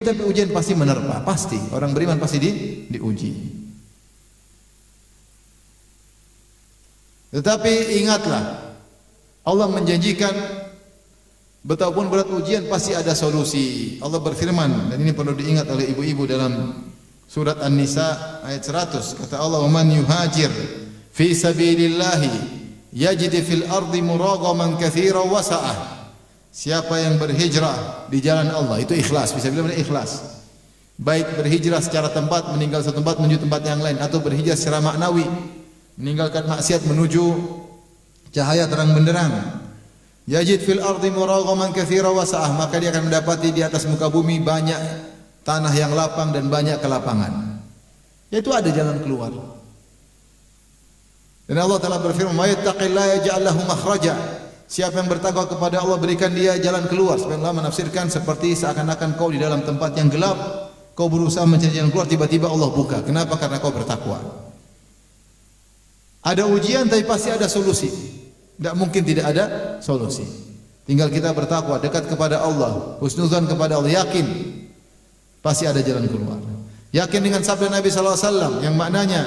Tapi ujian pasti menerpa, pasti. Orang beriman pasti diuji. Tetapi ingatlah, Allah menjanjikan betapapun berat ujian pasti ada solusi. Allah berfirman, dan ini perlu diingat oleh ibu-ibu dalam surat An-Nisa ayat 100. Kata Allah, "Man yuhajir fi sabilillahi yajid fil ardi muragaman katsiran wa sa'ah." Siapa yang berhijrah di jalan Allah, itu ikhlas, bisa bilang ikhlas. Baik berhijrah secara tempat, meninggal satu tempat menuju tempat yang lain, atau berhijrah secara maknawi, meninggalkan maksiat menuju cahaya terang benderang. Yajid fil ardi muragaman katsiran wa sa'ah, maka dia akan mendapati di atas muka bumi banyak tanah yang lapang dan banyak kelapangan. Yaitu ada jalan keluar. Dan Allah Ta'ala berfirman, "May yattaqillaha yaj'al lahu makhraja." Siapa yang bertakwa kepada Allah, berikan dia jalan keluar. Sebagian ulama menafsirkan seperti seakan-akan kau di dalam tempat yang gelap, kau berusaha mencari jalan keluar, tiba-tiba Allah buka. Kenapa? Karena kau bertakwa. Ada ujian tapi pasti ada solusi. Tidak mungkin tidak ada solusi. Tinggal kita bertakwa, dekat kepada Allah, husnuzan kepada Allah, yakin pasti ada jalan keluar. Yakin dengan sabda Nabi sallallahu alaihi wasallam yang maknanya,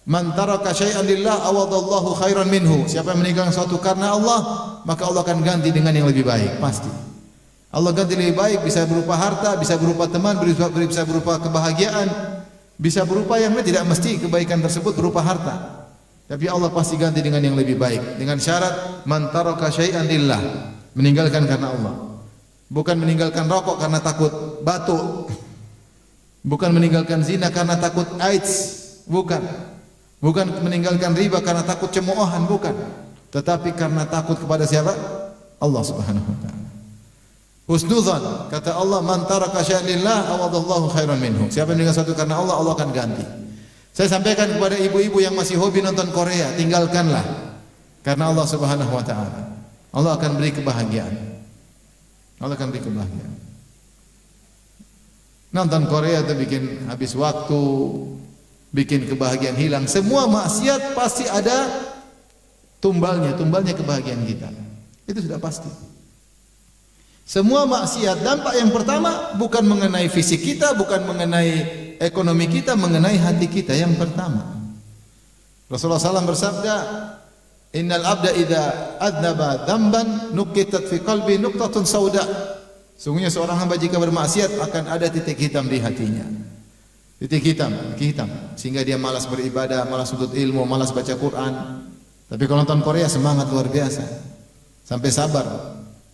"Man taraka syai'an lillah awadallahu khairan minhu." Siapa yang meninggalkan sesuatu karena Allah, maka Allah akan ganti dengan yang lebih baik, pasti. Allah ganti lebih baik, bisa berupa harta, bisa berupa teman, bisa berupa kebahagiaan, bisa berupa yang tidak mesti kebaikan tersebut berupa harta. Tapi Allah pasti ganti dengan yang lebih baik, dengan syarat man taraka syai'an lillah, meninggalkan karena Allah. Bukan meninggalkan rokok karena takut batuk. Bukan meninggalkan zina karena takut AIDS, bukan. Bukan meninggalkan riba karena takut cemoohan, bukan. Tetapi karena takut kepada siapa? Allah Subhanahu wa taala. Husnudzan, kata Allah, "Man taraka syai'an lillah awadallahu khairan minhu." Siapa yang meninggalkan sesuatu karena Allah, Allah akan ganti. Saya sampaikan kepada ibu-ibu yang masih hobi nonton Korea, tinggalkanlah karena Allah Subhanahu wa taala. Allah akan beri kebahagiaan. Allah akan beri kebahagiaan. Nonton Korea itu bikin habis waktu, bikin kebahagiaan hilang. Semua maksiat pasti ada tumbalnya kebahagiaan kita. Itu sudah pasti. Semua maksiat dampak yang pertama bukan mengenai fisik kita, bukan mengenai ekonomi kita, mengenai hati kita yang pertama. Rasulullah SAW bersabda, "Innal abda idza adnaba dzamban nuqitat fi qalbi nuqtatun sauda." Sungguhnya seorang hamba jika bermaksiat akan ada titik hitam di hatinya. Titik hitam, sehingga dia malas beribadah, malas menuntut ilmu, malas baca Quran. Tapi kalau nonton Korea semangat luar biasa. Sampai sabar.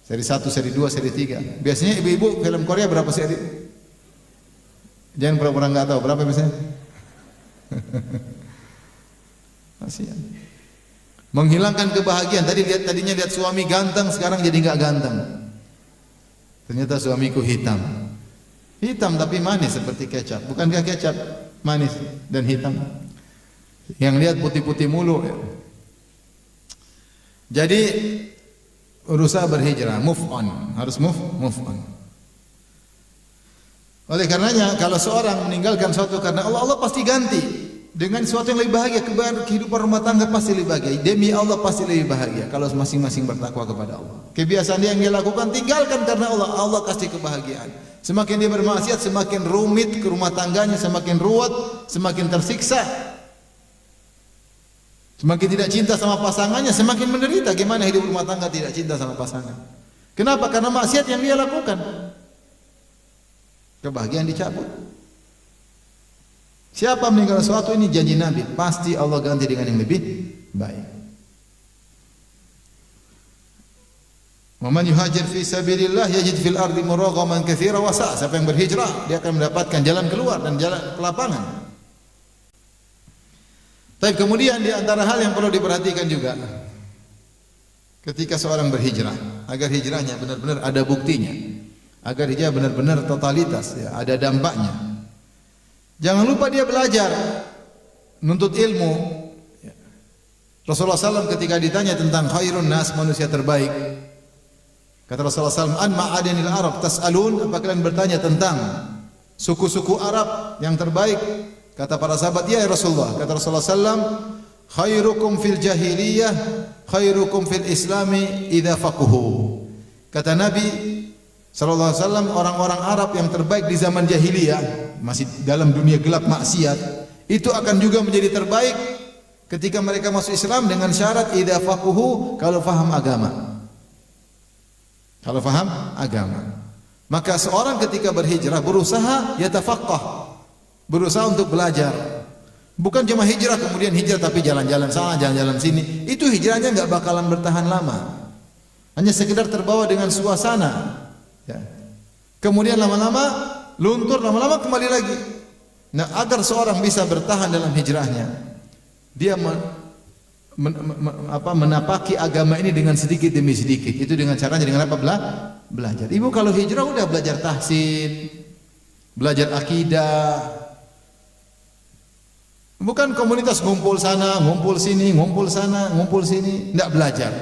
Seri 1, seri 2, seri 3. Biasanya ibu-ibu film Korea berapa seri? Jangan pura-pura enggak tahu berapa biasanya. Kasihan. Menghilangkan kebahagiaan. Tadinya lihat suami ganteng, sekarang jadi enggak ganteng. Ternyata suamiku hitam. Hitam tapi manis seperti kecap. Bukankah kecap manis dan hitam? Yang lihat putih-putih mulu. Jadi berusaha berhijrah, move on, harus move on. Oleh karenanya kalau seorang meninggalkan sesuatu karena Allah, Allah pasti ganti dengan sesuatu yang lebih bahagia. Kehidupan rumah tangga pasti lebih bahagia. Demi Allah pasti lebih bahagia kalau masing-masing bertakwa kepada Allah. Kebiasaan yang dia lakukan tinggalkan karena Allah, Allah kasih kebahagiaan. Semakin dia bermaksiat, semakin rumit ke rumah tangganya, semakin ruwet, semakin tersiksa. Semakin tidak cinta sama pasangannya, semakin menderita. Gimana hidup rumah tangga tidak cinta sama pasangan? Kenapa? Karena maksiat yang dia lakukan. Kebahagiaan dicabut. Siapa meninggal sesuatu, ini janji Nabi, pasti Allah ganti dengan yang lebih baik. Wa man yuhajir fi sabilillah yajid fil ardi muragaman katsiran wa sa'a. Siapa yang berhijrah, dia akan mendapatkan jalan keluar dan jalan kelapangan. Tapi kemudian di antara hal yang perlu diperhatikan juga, ketika seorang berhijrah, agar hijrahnya benar-benar ada buktinya, agar hijrah benar-benar totalitas, ya, ada dampaknya. Jangan lupa dia belajar, nuntut ilmu. Rasulullah SAW ketika ditanya tentang khairun nas, manusia terbaik, kata Rasulullah SAW, "An ma'adanil Arab tas'alun?" Apa kalian bertanya tentang suku-suku Arab yang terbaik? Kata para sahabat, "Ya Rasulullah." Kata Rasulullah SAW, "Khairukum fil jahiliyah, khairukum fil islami idza faquhu." Kata Nabi sallallahu alaihi wasallam, orang-orang Arab yang terbaik di zaman jahiliyah, masih dalam dunia gelap maksiat, itu akan juga menjadi terbaik ketika mereka masuk Islam dengan syarat idza faquhu, kalau faham agama. Kalau faham agama. Maka seorang ketika berhijrah berusaha yatafaqqah, berusaha untuk belajar. Bukan cuma hijrah kemudian hijrah tapi jalan-jalan sana, jalan-jalan sini. Itu hijrahnya enggak bakalan bertahan lama. Hanya sekedar terbawa dengan suasana. Ya. Kemudian lama-lama luntur, lama-lama kembali lagi. Nah, agar seorang bisa bertahan dalam hijrahnya, dia menapaki agama ini dengan sedikit demi sedikit. Itu dengan caranya dengan apa? Belajar. Ibu kalau hijrah udah belajar tahsin, belajar akidah. Bukan komunitas ngumpul sana, ngumpul sini, ngumpul sana, ngumpul sini, enggak belajar.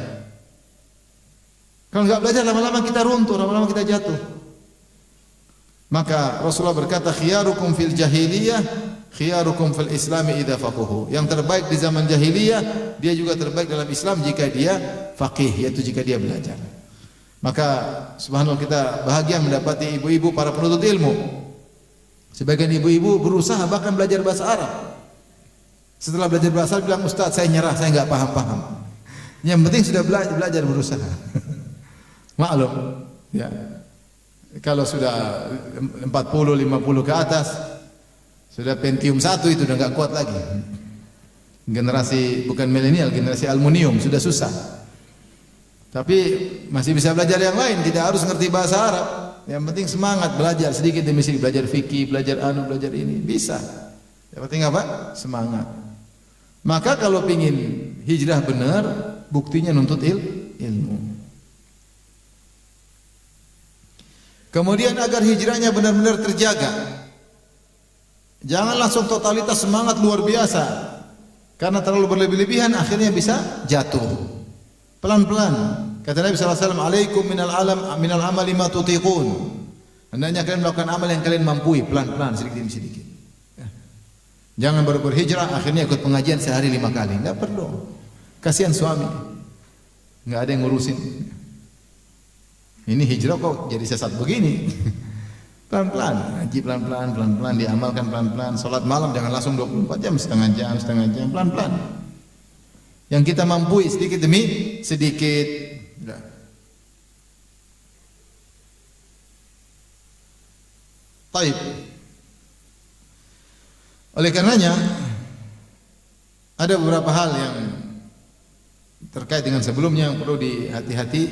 Kalau enggak belajar lama-lama kita runtuh, lama-lama kita jatuh. Maka Rasulullah berkata, khiyarukum fil jahiliyah khiyarukum fil islami idza faquhu. Yang terbaik di zaman jahiliyah, dia juga terbaik dalam Islam jika dia faqih, yaitu jika dia belajar. Maka subhanallah kita bahagia mendapati ibu-ibu para penuntut ilmu. Sebagian ibu-ibu berusaha bahkan belajar bahasa Arab. Setelah belajar bahasa Arab bilang, "Ustaz, saya nyerah, saya enggak paham-paham." Yang penting sudah belajar berusaha. Maklum, ya. Kalau sudah 40, 50 ke atas, sudah Pentium 1 itu udah enggak kuat lagi. Generasi bukan milenial, generasi aluminium sudah susah. Tapi masih bisa belajar yang lain, tidak harus ngerti bahasa Arab. Yang penting semangat belajar sedikit demi sedikit, belajar fikih, belajar belajar ini, bisa. Yang penting apa? Semangat. Maka kalau pingin hijrah benar, buktinya nuntut ilmu. Kemudian agar hijrahnya benar-benar terjaga, jangan langsung totalitas semangat luar biasa, karena terlalu berlebih-lebihan akhirnya bisa jatuh. Pelan-pelan. Kata Nabi SAW, "Alaikum minal amali ma tutiqun." Hendaknya kalian melakukan amal yang kalian mampu, pelan-pelan, sedikit demi sedikit. Jangan baru berhijrah akhirnya ikut pengajian sehari 5 kali. Enggak perlu. Kasihan suami. Enggak ada yang ngurusin. Ini hijrah kok jadi sesat begini. Pelan-pelan, ngaji pelan-pelan, pelan-pelan, diamalkan pelan-pelan. Salat malam jangan langsung 24 jam, setengah jam, pelan-pelan. Yang kita mampu sedikit demi sedikit. Baik. Oleh karenanya ada beberapa hal yang terkait dengan sebelumnya yang perlu dihati-hati,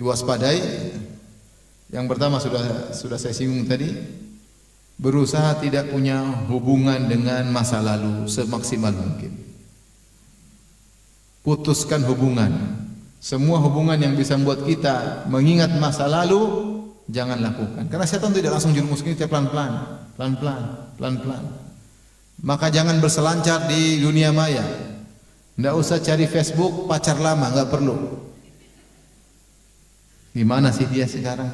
diwaspadai. Yang pertama sudah saya singgung tadi, berusaha tidak punya hubungan dengan masa lalu semaksimal mungkin. Putuskan hubungan. Semua hubungan yang bisa membuat kita mengingat masa lalu jangan lakukan. Karena setan tidak langsung jerumus kita, pelan-pelan, pelan-pelan, pelan-pelan. Maka jangan berselancar di dunia maya. Tidak usah cari Facebook pacar lama, enggak perlu. Di mana sih dia sekarang?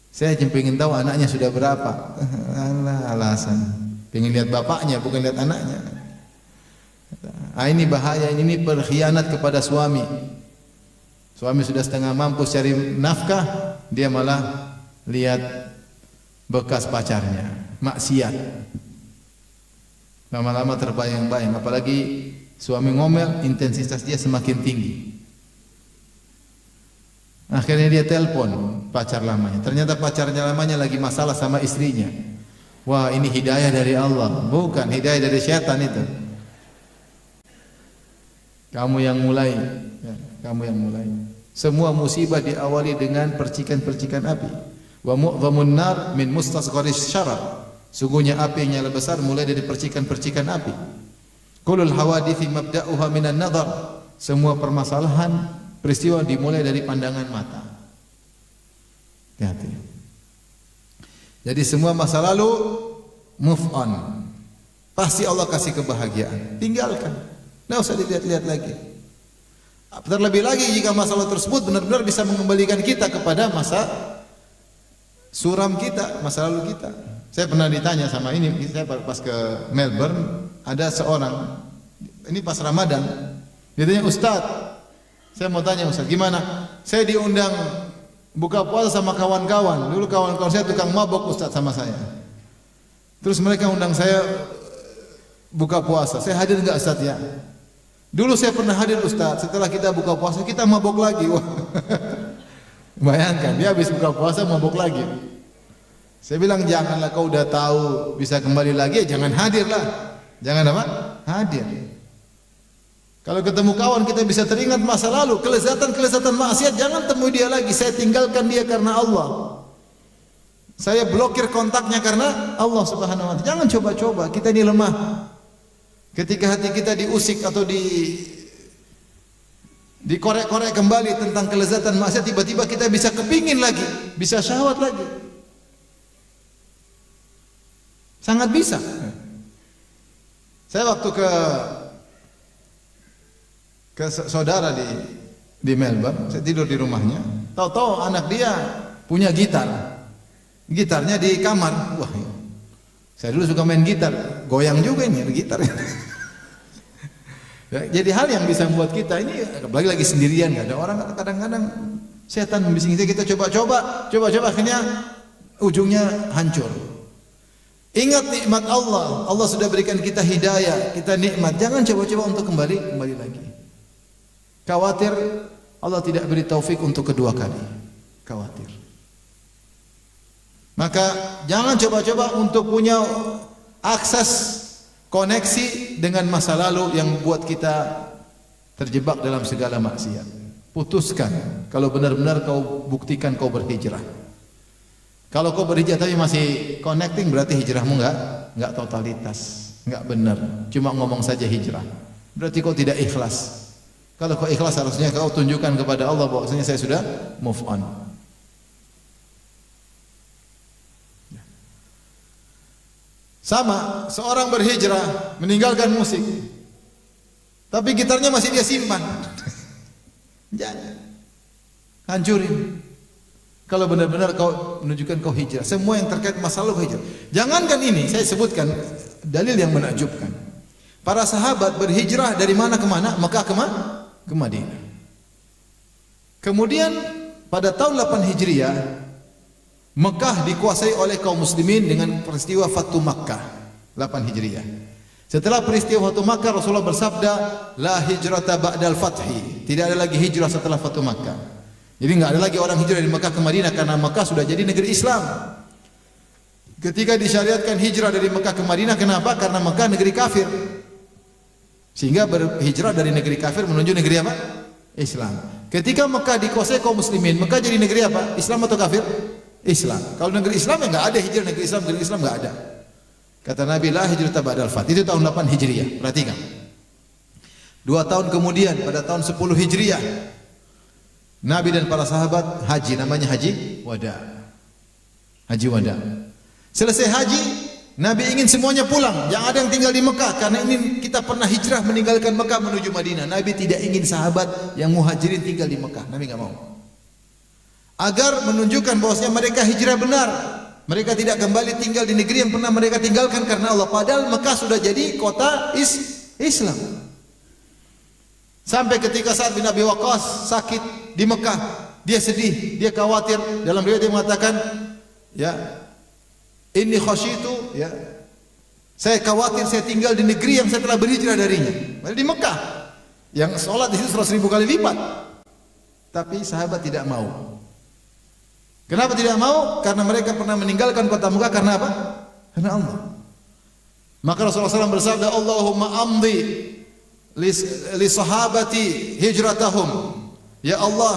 Saya cuma ingin tahu anaknya sudah berapa. Alasan. Pengen lihat bapaknya, bukan lihat anaknya. Ini bahaya, ini berkhianat kepada suami. Suami sudah setengah mampu cari nafkah, dia malah lihat bekas pacarnya, maksiat. Lama-lama terbayang-bayang, apalagi suami ngomel, intensitas dia semakin tinggi. Akhirnya dia telepon pacar lamanya. Ternyata pacarnya lamanya lagi masalah sama istrinya. Wah, ini hidayah dari Allah, bukan hidayah dari syaitan itu. Kamu yang mulai, ya, kamu yang mulai. Semua musibah diawali dengan percikan-percikan api. Wa mu'dhamun nar min mustasgharis syarab. Sungguhnya api yang nyala besar mulai dari percikan-percikan api. Kulul hawadithi mabda'uha minan nadhar. Semua permasalahan, peristiwa dimulai dari pandangan mata. Hati-hati. Jadi semua masa lalu move on. Pasti Allah kasih kebahagiaan. Tinggalkan. Tidak usah dilihat-lihat lagi. Terlebih lagi jika masalah tersebut benar-benar bisa mengembalikan kita kepada masa suram kita, masa lalu kita. Saya pernah ditanya sama ini, saya pas ke Melbourne, ada seorang, ini pas Ramadan, dia tanya, Ustaz, saya mau tanya Ustaz, gimana? Saya diundang buka puasa sama kawan-kawan. Dulu kawan-kawan saya tukang mabok Ustaz sama saya. Terus mereka undang saya buka puasa. Saya hadir enggak Ustaz ya? Dulu saya pernah hadir Ustaz. Setelah kita buka puasa kita mabok lagi. Wah. Bayangkan dia habis buka puasa mabok lagi. Saya bilang janganlah, kau udah tahu bisa kembali lagi, jangan hadirlah. Jangan apa? Hadir. Kalau ketemu kawan kita bisa teringat masa lalu, kelezatan-kelezatan maksiat, jangan temui dia lagi. Saya tinggalkan dia karena Allah. Saya blokir kontaknya karena Allah Subhanahu wa taala. Jangan coba-coba, kita ini lemah. Ketika hati kita diusik atau dikorek-korek kembali tentang kelezatan maksiat, tiba-tiba kita bisa kepingin lagi, bisa syahwat lagi. Sangat bisa. Saya waktu ke saudara di Melbourne, saya tidur di rumahnya. Tahu-tahu anak dia punya gitar. Gitarnya di kamar. Wah, saya dulu suka main gitar, goyang juga ini gitar. Ya, jadi hal yang bisa membuat kita ini, apalagi lagi sendirian, nggak ada orang, kadang-kadang setan membisikkan kita coba-coba, akhirnya ujungnya hancur. Ingat nikmat Allah, Allah sudah berikan kita hidayah, kita nikmat. Jangan coba-coba untuk kembali lagi. Khawatir Allah tidak beri taufik untuk kedua kali. Khawatir. Maka jangan coba-coba untuk punya akses koneksi dengan masa lalu yang membuat kita terjebak dalam segala maksiat. Putuskan. Kalau benar-benar kau buktikan kau berhijrah. Kalau kau berhijrah tapi masih connecting, berarti hijrahmu enggak totalitas, enggak benar. Cuma ngomong saja hijrah. Berarti kau tidak ikhlas. Kalau kau ikhlas harusnya kau tunjukkan kepada Allah bahwasanya saya sudah move on. Sama, seorang berhijrah meninggalkan musik. Tapi gitarnya masih dia simpan. Jangan. Hancurin. Kalau benar-benar kau menunjukkan kau hijrah, semua yang terkait masalah kau hijrah. Jangankan ini, saya sebutkan dalil yang menakjubkan. Para sahabat berhijrah dari mana ke mana? Mekah ke mana? Ke Madinah. Kemudian pada tahun 8 Hijriah, Mekah dikuasai oleh kaum muslimin dengan peristiwa Fatu Makkah 8 Hijriah. Setelah peristiwa Fatu Makkah, Rasulullah bersabda, "La hijrata ba'dal fathi." Tidak ada lagi hijrah setelah Fatu Makkah. Jadi enggak ada lagi orang hijrah dari Mekah ke Madinah karena Mekah sudah jadi negeri Islam. Ketika disyariatkan hijrah dari Mekah ke Madinah, kenapa? Karena Mekah negeri kafir. Sehingga berhijrah dari negeri kafir menuju negeri apa? Islam. Ketika Mekah dikuasai kaum muslimin, Mekah jadi negeri apa? Islam atau kafir? Islam. Kalau negeri Islam ya enggak ada hijrah negeri Islam enggak ada. Kata Nabi, la hijrata ba'dal fath. Itu tahun 8 Hijriah. Perhatikan. 2 tahun kemudian pada tahun 10 Hijriah, Nabi dan para sahabat haji, namanya haji wada. Haji wada. Selesai haji, Nabi ingin semuanya pulang, yang ada yang tinggal di Mekah, karena ini kita pernah hijrah meninggalkan Mekah menuju Madinah. Nabi tidak ingin sahabat yang muhajirin tinggal di Mekah. Nabi enggak mau. Agar menunjukkan bahwasanya mereka hijrah benar. Mereka tidak kembali tinggal di negeri yang pernah mereka tinggalkan karena Allah. Padahal Mekah sudah jadi kota Islam. Sampai ketika Sa'ad bin Abi Waqqas sakit di Mekah, dia sedih, dia khawatir. Dalam riwayat dia mengatakan, ya, inni khasyitu, ya, saya khawatir saya tinggal di negeri yang saya telah berhijrah darinya. Di Mekah, yang sholat di situ 100.000 kali lipat. Tapi sahabat tidak mau. Kenapa tidak mau? Karena mereka pernah meninggalkan kota Mekah karena apa? Karena Allah. Maka Rasulullah SAW bersabda, Allahumma amdi li sahabati hijratahum. Ya Allah,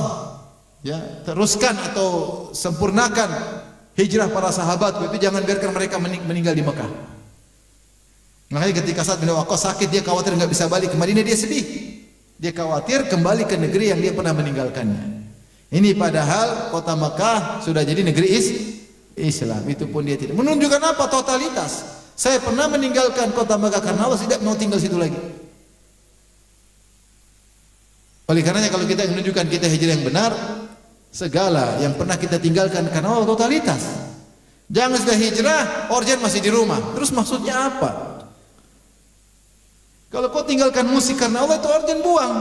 ya, teruskan atau sempurnakan hijrah para sahabatku, itu jangan biarkan mereka meninggal di Mekah. Makanya ketika Sa'ad bin Waqqas sakit, dia khawatir enggak bisa balik ke Madinah, dia sedih. Dia khawatir kembali ke negeri yang dia pernah meninggalkannya. Ini padahal kota Mekah sudah jadi negeri Islam. Itu pun dia tidak. Menunjukkan apa? Totalitas. Saya pernah meninggalkan kota Mekah karena Allah tidak mau tinggal situ lagi. Oleh karenanya kalau kita menunjukkan kita hijrah yang benar, segala yang pernah kita tinggalkan karena Allah totalitas. Jangan sudah hijrah, organ masih di rumah. Terus maksudnya apa? Kalau kau tinggalkan musik karena Allah, itu organ buang.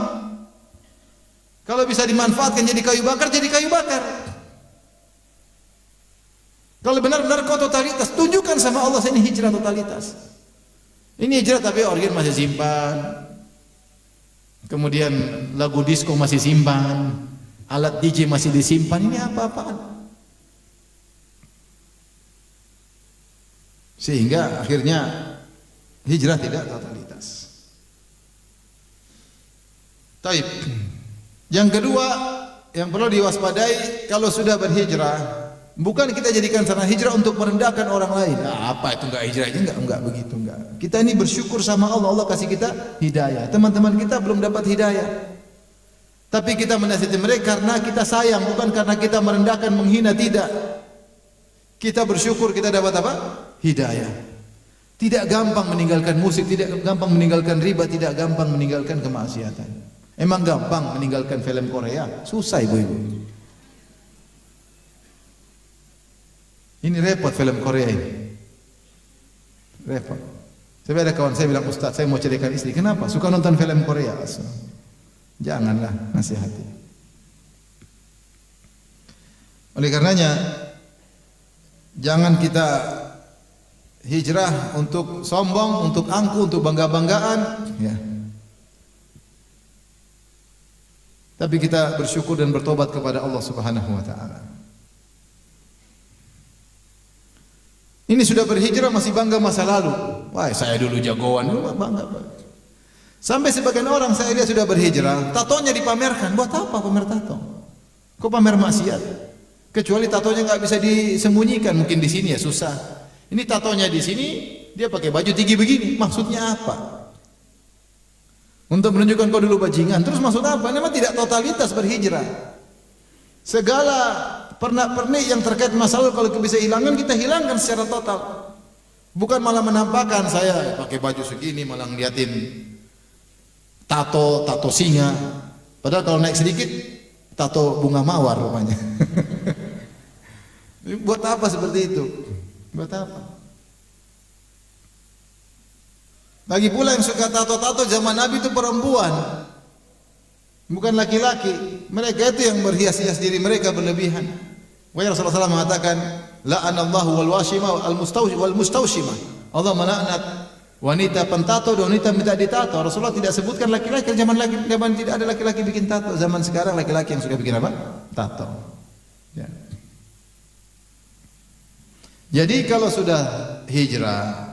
Kalau bisa dimanfaatkan jadi kayu bakar, jadi kayu bakar. Kalau benar-benar kau totalitas, tunjukkan sama Allah ini hijrah totalitas. Ini hijrah tapi organ masih simpan. Kemudian lagu disco masih simpan. Alat DJ masih disimpan. Ini apa-apaan? Sehingga akhirnya hijrah tidak totalitas. Taib. Yang kedua yang perlu diwaspadai kalau sudah berhijrah, bukan kita jadikan sarana hijrah untuk merendahkan orang lain. Nah, apa itu enggak hijrah? Enggak begitu, enggak. Kita ini bersyukur sama Allah, Allah kasih kita hidayah. Teman-teman kita belum dapat hidayah. Tapi kita menasihati mereka karena kita sayang, bukan karena kita merendahkan, menghina, tidak. Kita bersyukur kita dapat apa? Hidayah. Tidak gampang meninggalkan musik, tidak gampang meninggalkan riba, tidak gampang meninggalkan kemaksiatan. Emang gampang meninggalkan film Korea? Susah ibu-ibu. Ini repot film Korea ini. Repot. Tapi ada kawan saya bilang, Ustaz, saya mau ceraikan istri. Kenapa? Suka nonton film Korea. Janganlah, nasihati. Oleh karenanya, jangan kita hijrah untuk sombong, untuk angku, untuk bangga-banggaan, ya. Tapi kita bersyukur dan bertobat kepada Allah Subhanahu wa taala. Ini sudah berhijrah masih bangga masa lalu. Wah, saya dulu jagoan, bangga. Sampai sebagian orang saya lihat sudah berhijrah, tatonya dipamerkan. Buat apa pamer tato? Kok pamer maksiat? Kecuali tatonya nggak bisa disembunyikan, mungkin di sini ya susah. Ini tatonya di sini, dia pakai baju tinggi begini. Maksudnya apa? Untuk menunjukkan kau dulu bajingan. Terus maksud apa? Memang tidak totalitas berhijrah. Segala pernak-pernik yang terkait masalah kalau bisa hilangkan, kita hilangkan secara total. Bukan malah menampakkan saya pakai baju segini malah ngeliatin tato singa. Padahal kalau naik sedikit tato bunga mawar rupanya. Buat apa seperti itu? Buat apa? Lagi pula yang suka tato-tato zaman Nabi itu perempuan, bukan laki-laki. Mereka itu yang berhias-hias diri mereka berlebihan. Wahai Rasulullah SAW mengatakan, la'anallahu wal washima wal mustawshima. Allah melaknat wanita pentato dan wanita minta ditato. Rasulullah tidak sebutkan laki-laki. Zaman tidak ada laki-laki bikin tato. Zaman sekarang laki-laki yang suka bikin apa? Tato. Ya. Jadi kalau sudah hijrah,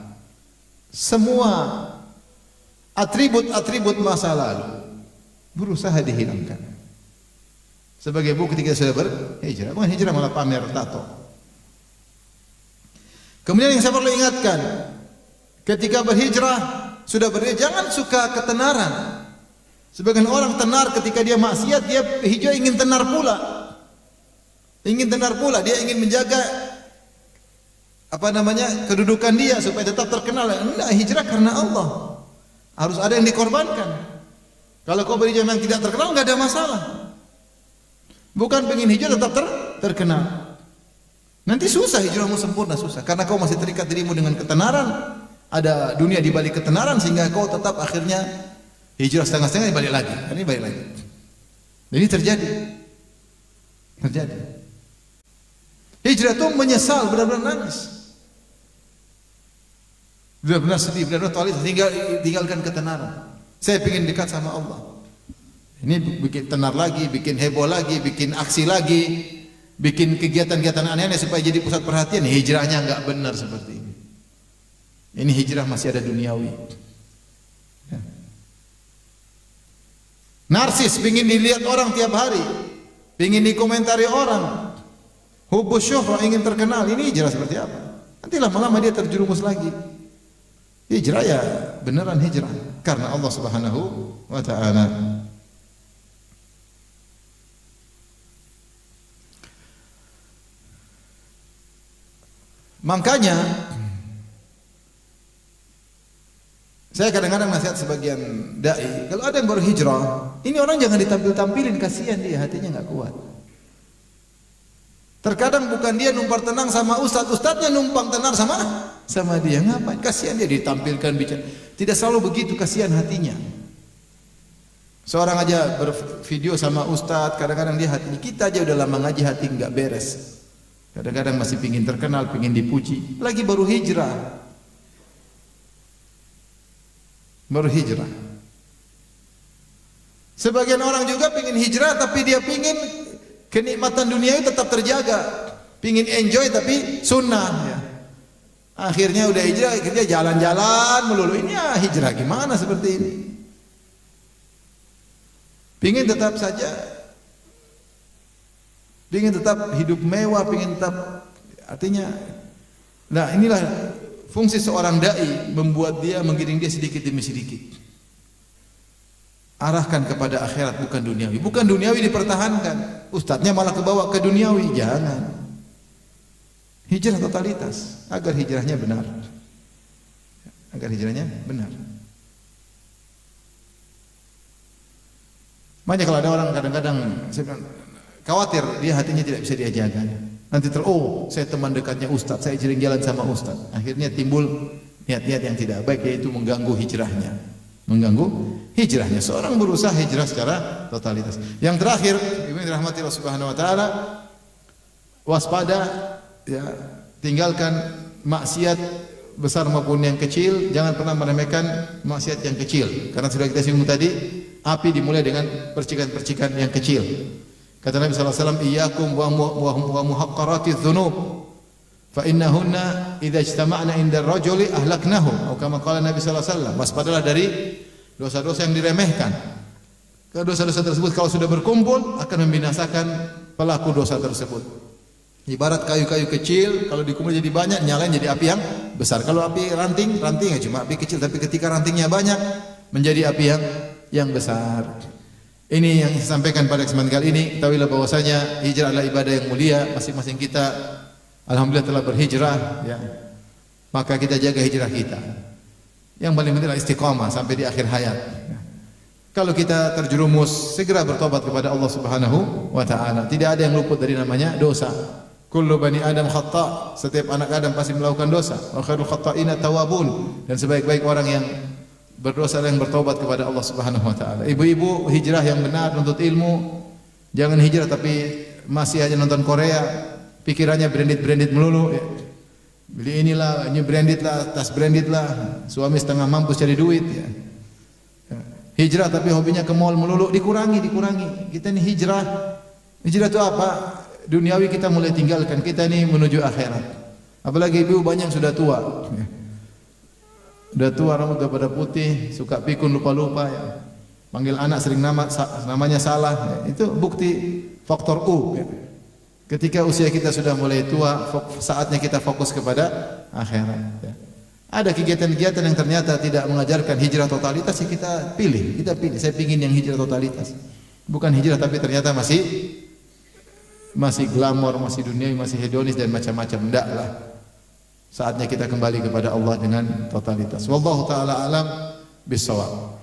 semua atribut-atribut masa lalu berusaha dihilangkan. Sebagai bukti kita sudah berhijrah. Bukan hijrah malah pamer tato. Kemudian yang saya perlu ingatkan, ketika berhijrah, sudah berhijrah, jangan suka ketenaran. Sebagian orang tenar ketika dia maksiat, dia hijrah ingin tenar pula. Ingin tenar pula, dia ingin menjaga kedudukan dia supaya tetap terkenal. Enggak, hijrah karena Allah. Harus ada yang dikorbankan. Kalau kau berhijrah yang tidak terkenal, enggak ada masalah. Bukan pengen hijrah tetap terkenal. Nanti susah hijrahmu sempurna, susah. Karena kau masih terikat dirimu dengan ketenaran. Ada dunia di balik ketenaran sehingga kau tetap akhirnya hijrah setengah-setengah balik lagi. Ini balik lagi. Ini terjadi. Hijrah itu menyesal, benar-benar nangis. Benar-benar sedih, benar-benar tolis, tinggalkan ketenaran. Saya ingin dekat sama Allah. Ini bikin tenar lagi, bikin heboh lagi, bikin aksi lagi, bikin kegiatan-kegiatan aneh-aneh supaya jadi pusat perhatian. Hijrahnya enggak benar seperti ini. Ini hijrah masih ada duniawi. Ya. Narsis, ingin dilihat orang tiap hari, ingin dikomentari orang. Hubbus syuhrah, ingin terkenal. Ini hijrah seperti apa? Nanti lama-lama dia terjerumus lagi. Hijrah ya beneran hijrah karena Allah Subhanahu wa taala. Makanya saya kadang-kadang nasihat sebagian dai, kalau ada yang baru hijrah, ini orang jangan ditampil-tampilin, kasihan dia, hatinya nggak kuat. Terkadang bukan dia numpang tenang sama ustadznya numpang tenar sama dia. Ngapain? Kasihan dia ditampilkan bicara. Tidak selalu begitu, kasihan hatinya. Seorang aja bervideo sama ustadz, kadang-kadang dia hatinya, kita aja udah lama ngaji hati nggak beres. Kadang-kadang masih pingin terkenal, pingin dipuji. Lagi baru hijrah. Baru hijrah. Sebagian orang juga pingin hijrah, tapi dia pingin kenikmatan dunia itu tetap terjaga. Pingin enjoy tapi sunnah. Ya. Akhirnya udah hijrah, akhirnya jalan-jalan melulu. Ini ya hijrah gimana seperti ini? Pingin tetap saja. Pingin tetap hidup mewah, pingin tetap, artinya, nah inilah fungsi seorang dai, membuat dia, menggiring dia sedikit demi sedikit. Arahkan kepada akhirat, bukan duniawi. Bukan duniawi dipertahankan, ustadznya malah kebawa ke duniawi. Jangan. Hijrah totalitas, agar hijrahnya benar. Agar hijrahnya benar. Banyak kalau ada orang kadang-kadang khawatir dia hatinya tidak bisa dia jaga. Nanti saya teman dekatnya ustaz, saya sering jalan sama ustaz. Akhirnya timbul niat-niat yang tidak baik, yaitu mengganggu hijrahnya. Mengganggu hijrahnya. Seorang berusaha hijrah secara totalitas. Yang terakhir, ibu rahmati Allah Subhanahu wa taala, waspada ya, tinggalkan maksiat besar maupun yang kecil, jangan pernah meremehkan maksiat yang kecil. Karena sudah kita singgung tadi, api dimulai dengan percikan-percikan yang kecil. Kata Nabi sallallahu alaihi wasallam, "Iyyakum wa muhaqqaratiz dzunub, fa innahunna idza ijtama'na 'inda ar-rajuli ahlaknahu." Atau kama qala Nabi sallallahu alaihi wasallam, waspadalah dari dosa-dosa yang diremehkan. Karena dosa-dosa tersebut kalau sudah berkumpul akan membinasakan pelaku dosa tersebut. Ibarat kayu-kayu kecil, kalau dikumpul jadi banyak, nyalain jadi api yang besar. Kalau api rantingnya cuma api kecil, tapi ketika rantingnya banyak menjadi api yang besar. Ini yang saya sampaikan pada kesempatan kali ini. Ketahuilah bahwasanya hijrah adalah ibadah yang mulia. Masing-masing kita alhamdulillah telah berhijrah, ya. Maka kita jaga hijrah kita. Yang paling penting adalah istiqamah sampai di akhir hayat. Kalau kita terjerumus, segera bertobat kepada Allah Subhanahu wa taala. Tidak ada yang luput dari namanya dosa. Kullu bani Adam khata'. Setiap anak Adam pasti melakukan dosa. Wa khairul khata'ina tawwabun. Dan sebaik-baik orang yang berdosa yang bertobat kepada Allah Subhanahu wa taala. Ibu-ibu, hijrah yang benar untuk ilmu. Jangan hijrah tapi masih aja nonton Korea, pikirannya branded melulu. Ya. Beli inilah, ini branded lah, tas branded lah. Suami setengah mampu cari duit, ya. Hijrah tapi hobinya ke mall melulu, dikurangi. Kita ini hijrah. Hijrah itu apa? Duniawi kita mulai tinggalkan, kita ini menuju akhirat. Apalagi ibu banyak sudah tua. Ya. Udah tua, rambut udah pada putih, suka pikun, lupa-lupa, ya. Panggil anak sering namanya salah, ya. Itu bukti faktor U, ya. Ketika usia kita sudah mulai tua, saatnya kita fokus kepada akhirat, ya. Ada kegiatan-kegiatan yang ternyata tidak mengajarkan hijrah totalitas, ya kita pilih. Saya pingin yang hijrah totalitas. Bukan hijrah tapi ternyata masih glamor, masih duniawi, masih hedonis dan macam-macam. Enggak lah. Saatnya kita kembali kepada Allah dengan totalitas. Wallahu taala alam bissawab.